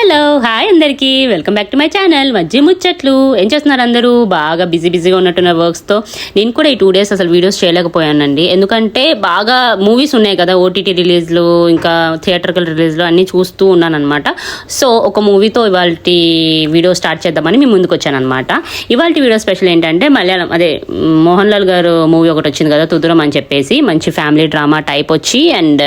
Hello hi అందరికీ welcome back to my channel Majji Muchatlu. ఏం చేస్తున్నారు అందరూ? బాగా బిజీగా ఉన్నట్టున్నారు వర్క్స్తో. నేను కూడా ఈ 2 days అసలు వీడియోస్ చేయలేకపోయానండి. ఎందుకంటే బాగా మూవీస్ ఉన్నాయి కదా, ఓటీటీ రిలీజ్లు ఇంకా థియేటర్కల్ రిలీజ్లు అన్నీ చూస్తూ ఉన్నాను అనమాట. సో ఒక మూవీతో ఇవాళ వీడియో స్టార్ట్ చేద్దామని మీ ముందుకు వచ్చాను అనమాట. ఇవాళ వీడియో స్పెషల్ ఏంటంటే మలయాళం అదే మోహన్ లాల్ గారు మూవీ ఒకటి వచ్చింది కదా, తుదురం అని చెప్పేసి. మంచి ఫ్యామిలీ డ్రామా టైప్ వచ్చి అండ్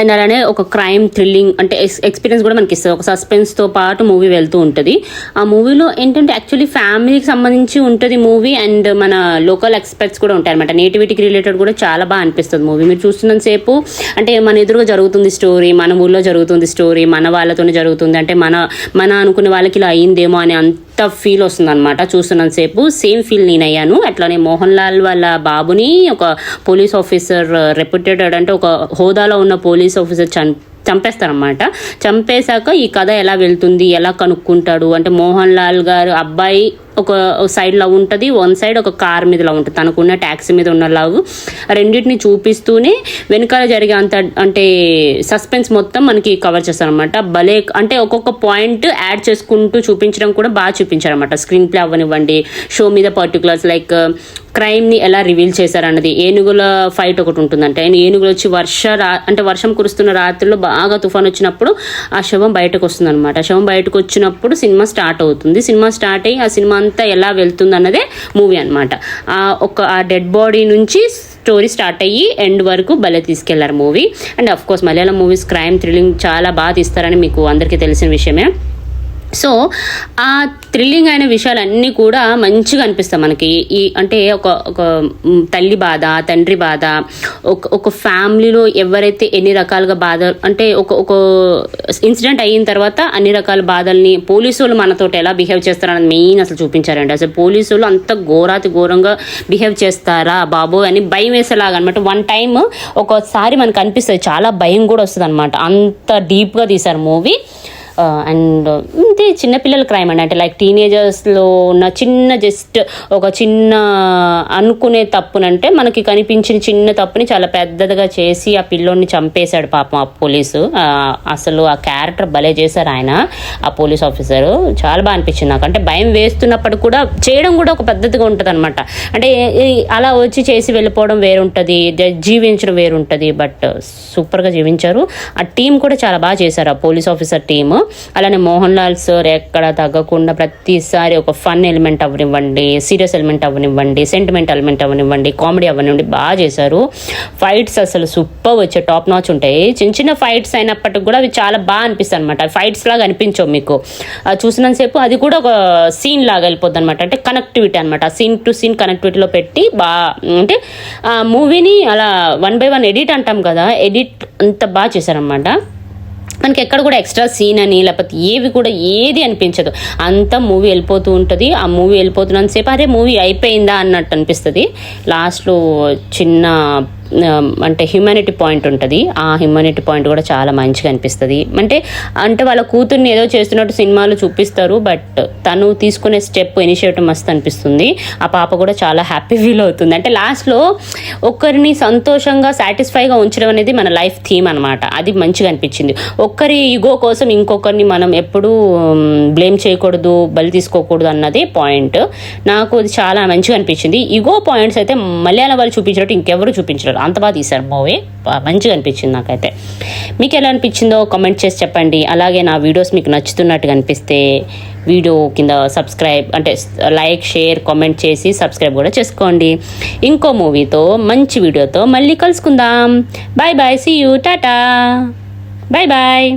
అలానే ఒక క్రైమ్ థ్రిల్లింగ్ అంటే ఎక్స్పీరియన్స్ కూడా మనకి ఇస్తుంది. ఒక సస్పెన్స్తో పాటు మూవీ వెళ్తూ ఉంటుంది. ఆ మూవీలో ఏంటంటే యాక్చువల్లీ ఫ్యామిలీకి సంబంధించి ఉంటుంది మూవీ అండ్ మన లోకల్ ఎక్స్పెక్ట్స్ కూడా ఉంటాయి అనమాట. నేటివిటీకి రిలేటెడ్ కూడా చాలా బాగా అనిపిస్తుంది మూవీ. మీరు చూస్తున్నంతసేపు అంటే మన ఎదురుగా జరుగుతుంది స్టోరీ, మన ఊళ్ళో జరుగుతుంది స్టోరీ, మన వాళ్ళతోనే జరుగుతుంది, అంటే మన అనుకునే వాళ్ళకి ఇలా అయిందేమో అని అంత ఫీల్ వస్తుంది అనమాట. చూస్తున్నంతసేపు సేమ్ ఫీల్ నేను అయ్యాను. అట్లానే మోహన్ లాల్ వాళ్ళ బాబుని ఒక పోలీస్ ఆఫీసర్, రెప్యూటెడ్ అంటే ఒక హోదాలో ఉన్న పోలీస్ ఆఫీసర్ చంపేస్తారనమాట. చంపేశాక ఈ కథ ఎలా వెళ్తుంది, ఎలా కనుక్కుంటాడు అంటే మోహన్ లాల్ గారు అబ్బాయి ఒక సైడ్ లవ్ ఉంటుంది, వన్ సైడ్ ఒక కార్ మీద లవ్ ఉంటుంది, తనకున్న ట్యాక్సీ మీద ఉన్న లవ్. రెండింటిని చూపిస్తూనే వెనకాల జరిగే అంత అంటే సస్పెన్స్ మొత్తం మనకి కవర్ చేస్తారనమాట. భలే అంటే ఒక్కొక్క పాయింట్ యాడ్ చేసుకుంటూ చూపించడం కూడా బాగా చూపించారనమాట. స్క్రీన్ ప్లే అవ్వనివ్వండి, షో మీద పర్టికులర్స్ లైక్ క్రైమ్ని ఎలా రివీల్ చేశారన్నది. ఏనుగుల ఫైట్ ఒకటి ఉంటుందంటే ఏనుగులు వచ్చి అంటే వర్షం కురుస్తున్న రాత్రిలో బాగా తుఫాన్ వచ్చినప్పుడు ఆ శవం బయటకు వస్తుంది అనమాట. శవం బయటకు వచ్చినప్పుడు సినిమా స్టార్ట్ అవుతుంది. సినిమా స్టార్ట్ అయ్యి ఆ సినిమా అంతా ఎలా వెళ్తుంది అన్నదే మూవీ అనమాట. ఆ డెడ్ బాడీ నుంచి స్టోరీ స్టార్ట్ అయ్యి ఎండ్ వరకు భలే తీసుకెళ్లారు movie. And of course Malayalam movies crime thrilling చాలా బాగా తీస్తారని మీకు అందరికీ తెలిసిన విషయమే. సో ఆ థ్రిల్లింగ్ అయిన విషయాలన్నీ కూడా మంచిగా అనిపిస్తాయి మనకి. ఈ అంటే ఒక తల్లి బాధ, తండ్రి బాధ, ఒక ఫ్యామిలీలో ఎవరైతే ఎన్ని రకాలుగా బాధ అంటే ఒక ఇన్సిడెంట్ అయిన తర్వాత అన్ని రకాల బాధల్ని పోలీసు వాళ్ళు మనతో ఎలా బిహేవ్ చేస్తారన్నది మెయిన్ అసలు చూపించారండి. అసలు పోలీసు వాళ్ళు అంత ఘోరంగా బిహేవ్ చేస్తారా బాబు అని భయం వేసేలాగా అనమాట. వన్ టైం ఒకసారి మనకు అనిపిస్తుంది, చాలా భయం కూడా వస్తుంది అనమాట. అంత డీప్గా తీశారు మూవీ. అండ్ ఇది చిన్నపిల్లల క్రైమ్ అండి, అంటే లైక్ టీనేజర్స్లో ఉన్న జస్ట్ ఒక చిన్న అనుకునే తప్పునంటే మనకి కనిపించిన చిన్న తప్పుని చాలా పెద్దదిగా చేసి ఆ పిల్లోడిని చంపేశాడు పాపం ఆ పోలీసు. అసలు ఆ క్యారెక్టర్ భలే చేశారు ఆయన, ఆ పోలీస్ ఆఫీసరు. చాలా బాగా అనిపించింది నాకు. అంటే భయం వేస్తున్నప్పుడు కూడా చేయడం కూడా ఒక పద్ధతిగా ఉంటుంది అనమాట. అంటే అలా వచ్చి చేసి వెళ్ళిపోవడం వేరుంటుంది, జీవించడం వేరుంటుంది. బట్ సూపర్గా జీవించారు. ఆ టీం కూడా చాలా బాగా చేశారు, ఆ పోలీస్ ఆఫీసర్ టీము. అలానే మోహన్ లాల్ సార్ ఎక్కడ తగ్గకుండా ప్రతిసారి ఒక ఫన్ ఎలిమెంట్ అవ్వనివ్వండి, సీరియస్ ఎలిమెంట్ అవ్వనివ్వండి, సెంటిమెంట్ ఎలిమెంట్ అవ్వనివ్వండి, కామెడీ అవ్వనివ్వండి, బాగా చేశారు. ఫైట్స్ అసలు సూపర్ వచ్చే టాప్ నాచ్ ఉంటాయి. చిన్న ఫైట్స్ అయినప్పటికి కూడా అవి చాలా బాగా అనిపిస్తాయి అనమాట. ఫైట్స్ లాగా అనిపించవు మీకు చూసినంతసేపు. అది కూడా ఒక సీన్ లాగా వెళ్ళిపోద్ది అనమాట. అంటే కనెక్టివిటీ అనమాట. సీన్ టు సీన్ కనెక్టివిటీలో పెట్టి బాగా అంటే ఆ మూవీని అలా 1 by 1 ఎడిట్ అంటాం కదా, ఎడిట్ అంత బాగా చేశారనమాట. మనకి ఎక్కడ కూడా ఎక్స్ట్రా సీన్ అని లేకపోతే ఏవి కూడా ఏది అనిపించదు. అంతా మూవీ వెళ్ళిపోతూ ఉంటుంది. ఆ మూవీ వెళ్ళిపోతున్నంతసేపు అరే మూవీ అయిపోయిందా అన్నట్టు అనిపిస్తుంది. లాస్ట్లో చిన్న అంటే హ్యూమానిటీ పాయింట్ ఉంటుంది. ఆ హ్యూమానిటీ పాయింట్ కూడా చాలా మంచిగా అనిపిస్తుంది. అంటే వాళ్ళ కూతుర్ని ఏదో చేస్తున్నట్టు సినిమాలు చూపిస్తారు, బట్ తను తీసుకునే స్టెప్ ఇనిషియేటివ్ మస్తు అనిపిస్తుంది. ఆ పాప కూడా చాలా హ్యాపీ ఫీల్ అవుతుంది. అంటే లాస్ట్లో ఒకరిని సంతోషంగా సాటిస్ఫైగా ఉంచడం అనేది మన లైఫ్ థీమ్ అనమాట. అది మంచిగా అనిపించింది. ఒక్కరి ఈగో కోసం ఇంకొకరిని మనం ఎప్పుడూ బ్లేమ్ చేయకూడదు, బలి తీసుకోకూడదు అన్నదే పాయింట్. నాకు అది చాలా మంచిగా అనిపించింది. ఈగో పాయింట్స్ అయితే మలయాళం వాళ్ళు చూపించినట్టు ఇంకెవరు చూపించరు, అంత బాగా తీశారు మూవీ. మంచిగా అనిపించింది నాకైతే. మీకు ఎలా అనిపించిందో కామెంట్ చేసి చెప్పండి. అలాగే నా వీడియోస్ మీకు నచ్చుతున్నట్టుగా అనిపిస్తే వీడియో కింద సబ్స్క్రైబ్ అంటే లైక్, షేర్, కామెంట్ చేసి సబ్స్క్రైబ్ కూడా చేసుకోండి. ఇంకో మూవీతో మంచి వీడియోతో మళ్ళీ కలుసుకుందాం. Bye bye, see you, tata, bye bye.